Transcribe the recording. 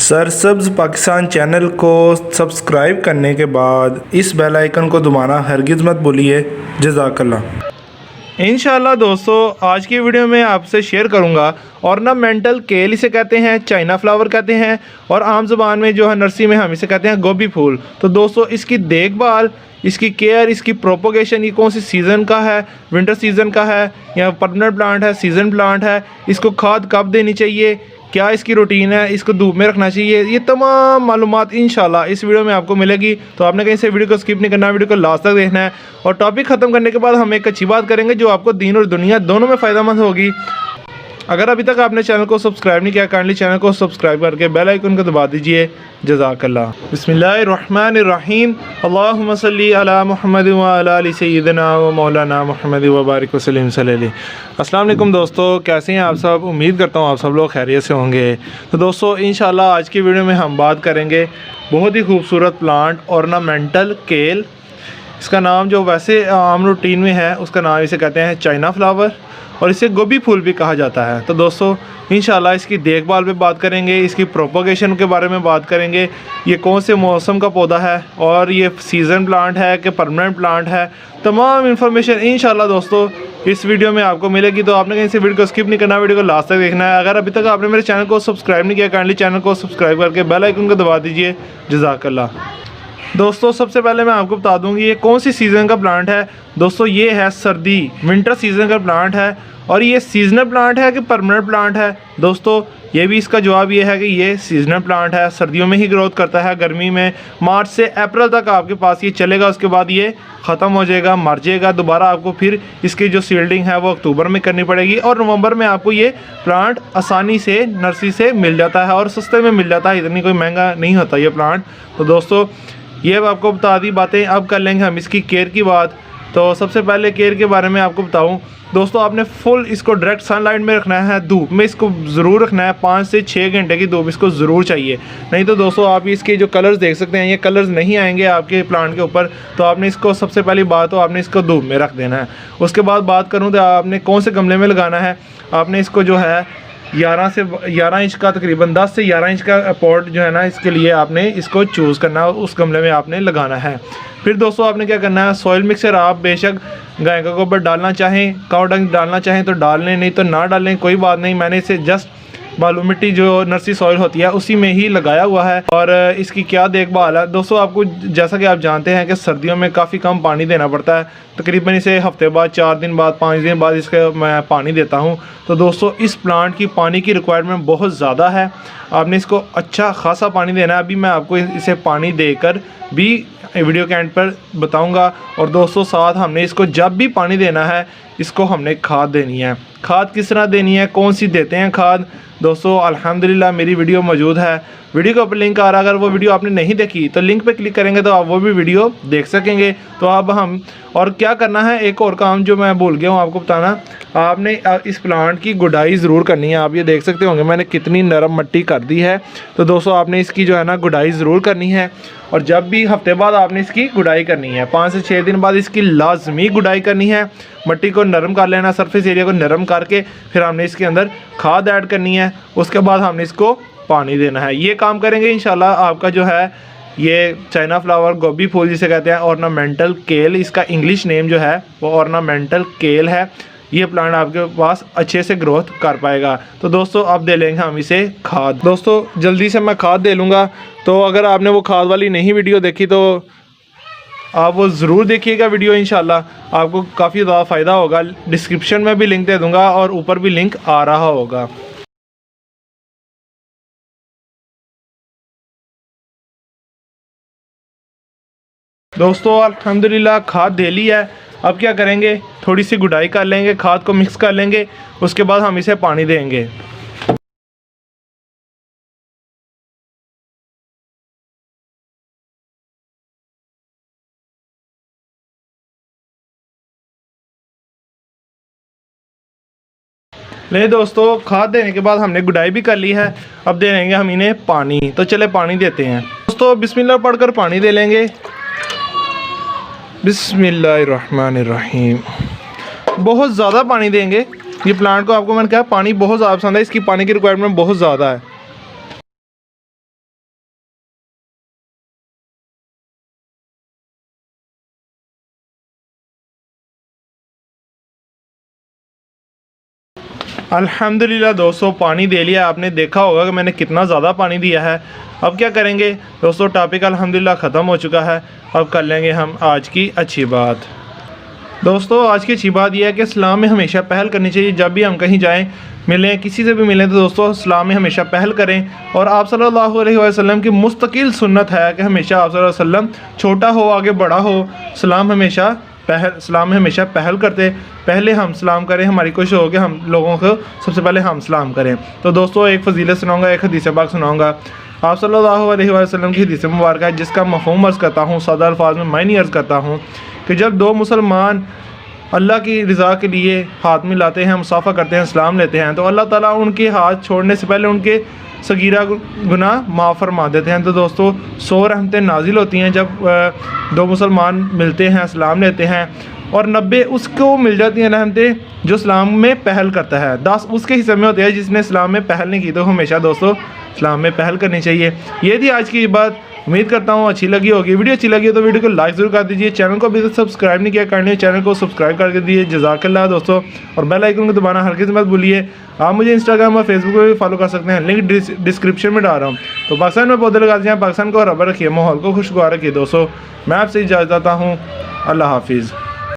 सरसब्ज़ Pakistan channel को subscribe करने के बाद इस बेल आइकन को दबाना हरगिज़ मत भूलिए। जज़ाकल्लाह। इंशाअल्लाह दोस्तों, आज की वीडियो में आपसे शेयर करूंगा ऑर्नामेंटल केल इसे कहते हैं, चाइना फ्लावर कहते हैं और आम ज़बान में जो है नर्सरी में हम इसे कहते हैं गोभी फूल। तो दोस्तों, इसकी देखभाल, इसकी केयर, इसकी प्रोपोगेशन, ये कौन सी सीज़न का है, विंटर सीज़न का है या परमानेंट प्लांट है, सीज़न प्लांट है, इसको खाद कब देनी चाहिए, क्या इसकी रूटीन है, इसको धूप में रखना चाहिए, ये तमाम मालूमात इंशाल्लाह इस वीडियो में आपको मिलेगी। तो आपने कहीं से वीडियो को स्किप नहीं करना, वीडियो को लास्ट तक देखना है। और टॉपिक ख़त्म करने के बाद हम एक अच्छी बात करेंगे जो आपको दीन और दुनिया दोनों में फ़ायदेमंद होगी। अगर अभी तक आपने चैनल को सब्सक्राइब नहीं किया, काइंडली चैनल को सब्सक्राइब करके बेल आइकन को दबा दीजिए। जज़ाकल्लाह। बिस्मिल्लाहिर्रहमानिर्रहीम। अल्लाहुम्मा सल्ली अला मुहम्मद व अला आलि सय्यिदना व मौलाना मुहम्मद व बारिक वसल्लिम सल्लल्लाहु। अस्सलाम वालेकुम दोस्तों, कैसे हैं आप सब? उम्मीद करता हूँ आप सब लोग खैरियत से होंगे। तो दोस्तों, इंशाल्लाह आज की वीडियो में हम बात करेंगे बहुत ही खूबसूरत प्लांट ऑर्नामेंटल केल। इसका नाम जो वैसे आम रूटीन में है उसका नाम इसे कहते हैं चाइना फ्लावर और इसे गोभी फूल भी कहा जाता है। तो दोस्तों, इंशाल्लाह इसकी देखभाल पे बात करेंगे, इसकी प्रोपोगेशन के बारे में बात करेंगे, ये कौन से मौसम का पौधा है और ये सीज़न प्लांट है कि परमानेंट प्लांट है, तमाम इन्फॉर्मेशन इंशाल्लाह दोस्तों इस वीडियो में आपको मिलेगी। तो आपने कहीं से वीडियो को स्किप नहीं करना, वीडियो को लास्ट तक देखना है। अगर अभी तक आपने मेरे चैनल को सब्सक्राइब नहीं किया, काइंडली चैनल को सब्सक्राइब करके बेल आइकन को दबा दीजिए। जज़ाकल्लाह। दोस्तों, सबसे पहले मैं आपको बता दूंगी ये कौन सी सीज़न का प्लांट है। दोस्तों, ये है सर्दी, विंटर सीज़न का प्लांट है और ये सीजनल प्लांट है कि परमानेंट प्लांट है। दोस्तों, ये भी इसका जवाब ये है कि ये सीजनल प्लांट है, सर्दियों में ही ग्रोथ करता है। गर्मी में मार्च से अप्रैल तक आपके पास ये चलेगा, उसके बाद ये ख़त्म हो जाएगा, मर जाएगा। दोबारा आपको फिर इसकी जो सील्डिंग है वो अक्टूबर में करनी पड़ेगी और नवंबर में आपको ये प्लांट आसानी से नर्सरी से मिल जाता है और सस्ते में मिल जाता है, इतनी कोई महंगा नहीं होता ये प्लांट। तो दोस्तों, ये आपको बता दी बातें। अब कर लेंगे हम इसकी केयर की बात। तो सबसे पहले केयर के बारे में आपको बताऊं दोस्तों, आपने फुल इसको डायरेक्ट सनलाइट में रखना है, धूप में इसको ज़रूर रखना है। 5 से 6 घंटे की धूप इसको ज़रूर चाहिए, नहीं तो दोस्तों आप इसके जो कलर्स देख सकते हैं, ये कलर्स नहीं आएंगे आपके प्लांट के ऊपर। तो आपने इसको सबसे पहली बात तो आपने इसको धूप में रख देना है। उसके बाद बात करूँ तो आपने कौन से गमले में लगाना है। आपने इसको जो है 11 इंच का, तकरीबन 10 से 11 इंच का पॉट जो है ना, इसके लिए आपने इसको चूज़ करना है और उस गमले में आपने लगाना है। फिर दोस्तों आपने क्या करना है, सॉइल मिक्सर आप बेशक गाय का गोबर डालना चाहें, काऊ डंग डालना चाहें तो डाल लें, नहीं तो ना डालें, कोई बात नहीं। मैंने इसे जस्ट बालू मिट्टी जो नर्सरी सॉइल होती है उसी में ही लगाया हुआ है। और इसकी क्या देखभाल है दोस्तों, आपको जैसा कि आप जानते हैं कि सर्दियों में काफ़ी कम पानी देना पड़ता है। तकरीबन इसे हफ्ते बाद, 4 दिन बाद, 5 दिन बाद इसका मैं पानी देता हूं। तो दोस्तों, इस प्लांट की पानी की रिक्वायरमेंट बहुत ज़्यादा है, आपने इसको अच्छा खासा पानी देना है। अभी मैं आपको इसे पानी देकर भी वीडियो के एंड पर बताऊंगा। और दोस्तों, साथ हमने इसको जब भी पानी देना है, इसको हमने खाद देनी है। खाद किस तरह देनी है, कौन सी देते हैं खाद दोस्तों, अल्हम्दुलिल्लाह मेरी वीडियो मौजूद है, वीडियो के ऊपर लिंक आ रहा है। अगर वो वीडियो आपने नहीं देखी तो लिंक पे क्लिक करेंगे तो आप वो भी वीडियो देख सकेंगे। तो अब हम और क्या करना है, एक और काम जो मैं भूल गया हूँ आपको बताना, आपने इस प्लांट की गुडाई ज़रूर करनी है। आप ये देख सकते होंगे मैंने कितनी नरम मिट्टी कर दी है। तो दोस्तों, आपने इसकी जो है ना गुडाई ज़रूर करनी है और जब भी हफ्ते बाद आपने इसकी गुडाई करनी है। 5 से 6 दिन बाद इसकी लाजमी गुडाई करनी है। मिट्टी को नरम कर लेना, सरफेस एरिया को नरम करके फिर हमने इसके अंदर खाद ऐड करनी है। उसके बाद हमने इसको पानी देना है। ये काम करेंगे इंशाल्लाह, आपका जो है ये चाइना फ्लावर, गोभी फूल जिसे कहते हैं, ऑर्नामेंटल केल, इसका इंग्लिश नेम जो है वो ऑर्नामेंटल केल है। ये प्लांट आपके पास अच्छे से ग्रोथ कर पाएगा। तो दोस्तों, अब दे लेंगे हम इसे खाद। दोस्तों, जल्दी से मैं खाद दे लूँगा। तो अगर आपने वो खाद वाली नहीं वीडियो देखी तो आप वो ज़रूर देखिएगा वीडियो, इंशाल्लाह आपको काफ़ी ज़्यादा फ़ायदा होगा। डिस्क्रिप्शन में भी लिंक दे दूँगा और ऊपर भी लिंक आ रहा होगा। दोस्तों, अल्हम्दुलिल्लाह खाद दे ली है। अब क्या करेंगे, थोड़ी सी गुडाई कर लेंगे, खाद को मिक्स कर लेंगे, उसके बाद हम इसे पानी देंगे। ले दोस्तों, खाद देने के बाद हमने गुडाई भी कर ली है। अब दे लेंगे हम इन्हें पानी। तो चले पानी देते हैं दोस्तों, बिस्मिल्लाह पढ़कर पानी दे लेंगे। बिस्मिल्लाहिर्रहमानिर्रहीम। बहुत ज़्यादा पानी देंगे। ये प्लांट को आपको मैंने कहा पानी बहुत ज़्यादा पसंद है, इसकी पानी की रिक्वायरमेंट बहुत ज़्यादा है। अल्हम्दुलिल्लाह दोस्तों, पानी दे लिया। आपने देखा होगा कि मैंने कितना ज़्यादा पानी दिया है। अब क्या करेंगे दोस्तों, टॉपिक अल्हम्दुलिल्लाह ख़त्म हो चुका है। अब कर लेंगे हम आज की अच्छी बात। दोस्तों, आज की अच्छी बात यह है कि इस्लाम में हमेशा पहल करनी चाहिए। जब भी हम कहीं जाएं, मिलें, किसी से भी मिलें, तो दोस्तों इस्लाम में हमेशा पहल करें। और आप सल्लल्लाहु अलैहि वसल्लम की मुस्तकिल सुन्नत है कि हमेशा आप सल्लल्लाहु अलैहि वसल्लम, छोटा हो आगे बड़ा हो, इस्लाम में हमेशा पहल करते। पहले हम सलाम करें, हमारी कोशिश हो कि हम लोगों को सबसे पहले हम सलाम करें। तो दोस्तों, एक फजीलत सुनाऊंगा, एक हदीस पाक सुनाऊंगा। आप सल्लल्लाहु अलैहि वसल्लम की हदीस मुबारक है, जिसका मफ़हूम अर्ज़ करता हूँ, सादा अल्फाज में मायने अर्ज़ करता हूँ कि जब दो मुसलमान अल्लाह की रज़ा के लिए हाथ मिलाते हैं, मुसाफ़ा करते हैं, सलाम लेते हैं, तो अल्लाह ताला उनके हाथ छोड़ने से पहले उनके सगीरा गुनाह माफ़ फरमा देते हैं। तो दोस्तों, 100 रहमतें नाजिल होती हैं जब दो मुसलमान मिलते हैं, सलाम लेते हैं, और 90 उसको मिल जाती हैं रहमतें जो इस्लाम में पहल करता है। 10 उसके हिस्से में होते हैं जिसने इस्लाम में पहल नहीं की। तो हमेशा दोस्तों इस्लाम में पहल करनी चाहिए। ये थी आज की बात। उम्मीद करता हूँ अच्छी लगी होगी। वीडियो अच्छी लगी हो तो वीडियो को लाइक ज़रूर कर दीजिए। चैनल को अभी तक सब्सक्राइब नहीं किया, करने चैनल को सब्सक्राइब करके दीजिए। जज़ाकल्लाह दोस्तों। और बेल आइकन को दबाना हरगिज़ मत भूलिए। आप मुझे इंस्टाग्राम और फेसबुक पर भी फॉलो कर सकते हैं, लिंक डिस्क्रिप्शन में डाल रहा हूँ। तो पाकिस्तान में पौधे लगा दीजिए, पाकिस्तान को हरा भरा रखिए, माहौल को खुशगवार रखिए। दोस्तों, मैं आपसे इजाज़त चाहता हूँ। अल्लाह हाफिज़।